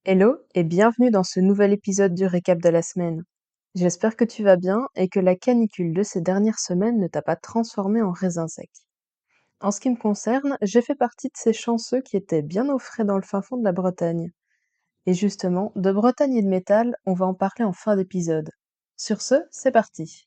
Hello et bienvenue dans ce nouvel épisode du récap de la semaine. J'espère que tu vas bien et que la canicule de ces dernières semaines ne t'a pas transformé en raisin sec. En ce qui me concerne, j'ai fait partie de ces chanceux qui étaient bien au frais dans le fin fond de la Bretagne. Et justement, de Bretagne et de métal, on va en parler en fin d'épisode. Sur ce, c'est parti.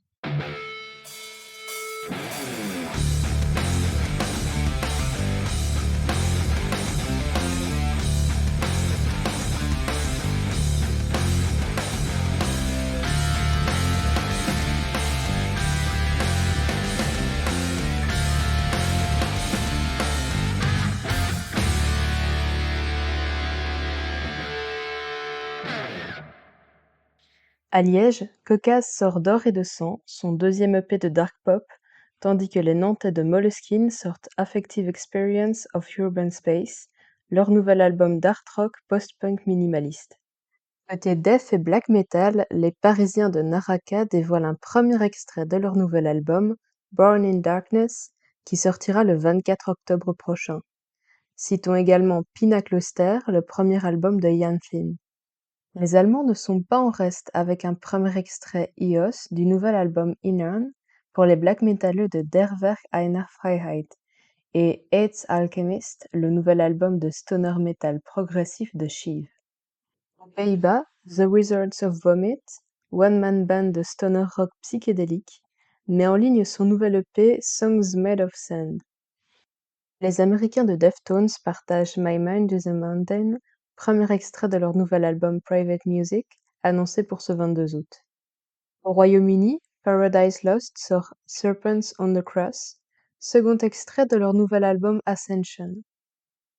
À Liège, Caucase sort d'Or et de Sang, son deuxième EP de dark pop, tandis que les Nantais de Moleskine sortent Affective Experience of Urban Space, leur nouvel album d'art rock post-punk minimaliste. Côté death et black metal, les Parisiens de Naraka dévoilent un premier extrait de leur nouvel album, Born in Darkness, qui sortira le 24 octobre prochain. Citons également Pinacloster, le premier album de Jan Flynn. Les Allemands ne sont pas en reste avec un premier extrait EOS du nouvel album Innern pour les black metaleux de Der Werk einer Freiheit et Aids Alchemist, le nouvel album de stoner metal progressif de Shiv. Aux Pays-Bas, The Wizards of Vomit, one-man band de stoner rock psychédélique, met en ligne son nouvel EP Songs Made of Sand. Les Américains de Deftones partagent My Mind is a Mountain, premier extrait de leur nouvel album Private Music, annoncé pour ce 22 août. Au Royaume-Uni, Paradise Lost sort Serpents on the Cross, second extrait de leur nouvel album Ascension.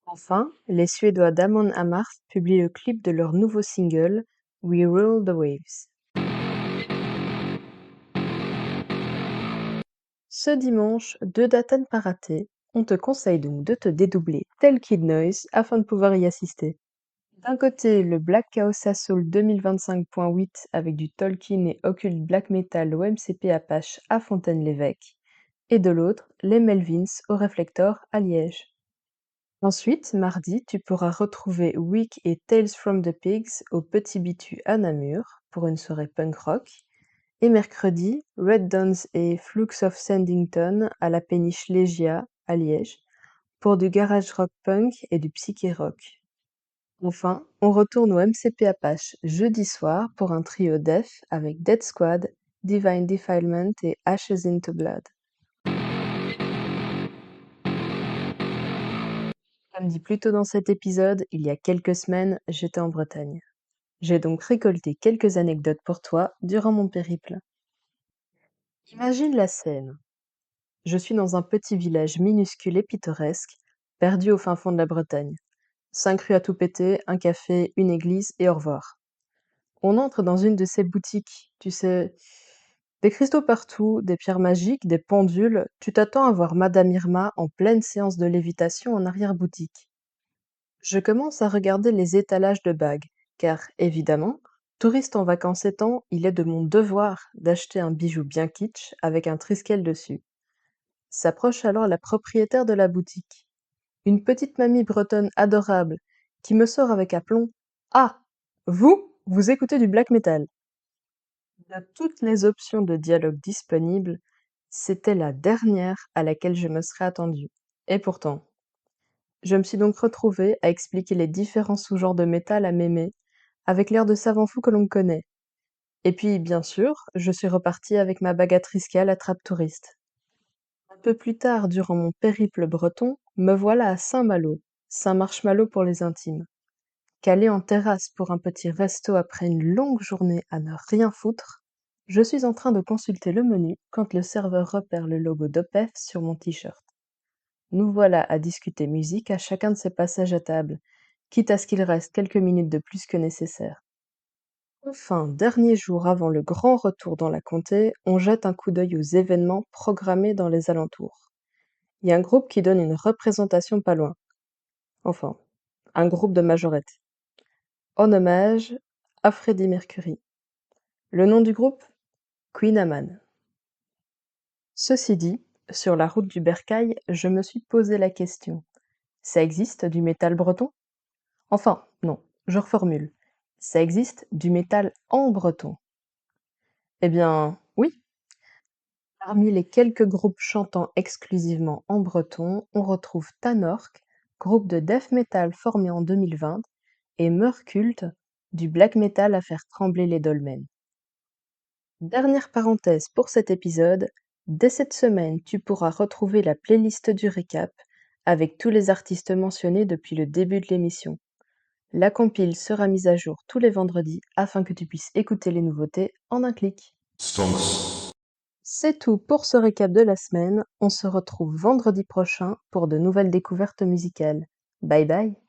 Enfin, les Suédois d'Amon Amarth publient le clip de leur nouveau single We Rule the Waves. Ce dimanche, 2 dates à ne pas rater. On te conseille donc de te dédoubler tel Kid Noise afin de pouvoir y assister. D'un côté, le Black Chaos Soul 2025.8 avec du Tolkien et Occult Black Metal au MCP Apache à Fontaine-l'Évêque, et de l'autre, les Melvins au Réflector à Liège. Ensuite, mardi, tu pourras retrouver Wick et Tales from the Pigs au Petit Bitu à Namur pour une soirée punk rock, et mercredi, Red Dawns et Flux of Sandington à la péniche Légia à Liège pour du garage rock punk et du psyché rock. Enfin, on retourne au MCP Apache jeudi soir pour un trio death avec Dead Squad, Divine Defilement et Ashes into Blood. Comme dit plus tôt dans cet épisode, il y a quelques semaines, j'étais en Bretagne. J'ai donc récolté quelques anecdotes pour toi durant mon périple. Imagine la scène. Je suis dans un petit village minuscule et pittoresque, perdu au fin fond de la Bretagne. 5 rues à tout péter, un café, une église et au revoir. On entre dans une de ces boutiques, tu sais, des cristaux partout, des pierres magiques, des pendules, tu t'attends à voir Madame Irma en pleine séance de lévitation en arrière-boutique. Je commence à regarder les étalages de bagues, car, évidemment, touriste en vacances étant, il est de mon devoir d'acheter un bijou bien kitsch avec un triskel dessus. S'approche alors la propriétaire de la boutique, une petite mamie bretonne adorable, qui me sort avec aplomb: Ah! Vous écoutez du black metal. De toutes les options de dialogue disponibles, c'était la dernière à laquelle je me serais attendue. Et pourtant, je me suis donc retrouvée à expliquer les différents sous-genres de métal à mémé, avec l'air de savant fou que l'on connaît. Et puis, bien sûr, je suis repartie avec ma bague à triskel à trappe touriste. Un peu plus tard, durant mon périple breton, me voilà à Saint-Malo, Saint-Marshmallow pour les intimes. Calée en terrasse pour un petit resto après une longue journée à ne rien foutre, je suis en train de consulter le menu quand le serveur repère le logo d'Opeth sur mon t-shirt. Nous voilà à discuter musique à chacun de ses passages à table, quitte à ce qu'il reste quelques minutes de plus que nécessaire. Enfin, dernier jour avant le grand retour dans la comté, on jette un coup d'œil aux événements programmés dans les alentours. Il y a un groupe qui donne une représentation pas loin. Enfin, un groupe de majorette. En hommage à Freddie Mercury. Le nom du groupe? Queen Amman. Ceci dit, sur la route du Bercail, je me suis posé la question. Ça existe du métal breton? Enfin, non, Je reformule. Ça existe du métal en breton. Eh bien, oui. Parmi les quelques groupes chantant exclusivement en breton, on retrouve Tanork, groupe de death metal formé en 2020, et Meurculte, du black metal à faire trembler les dolmens. Dernière parenthèse pour cet épisode, dès cette semaine, tu pourras retrouver la playlist du récap avec tous les artistes mentionnés depuis le début de l'émission. La compile sera mise à jour tous les vendredis afin que tu puisses écouter les nouveautés en un clic. Stonks. C'est tout pour ce récap de la semaine. On se retrouve vendredi prochain pour de nouvelles découvertes musicales. Bye bye!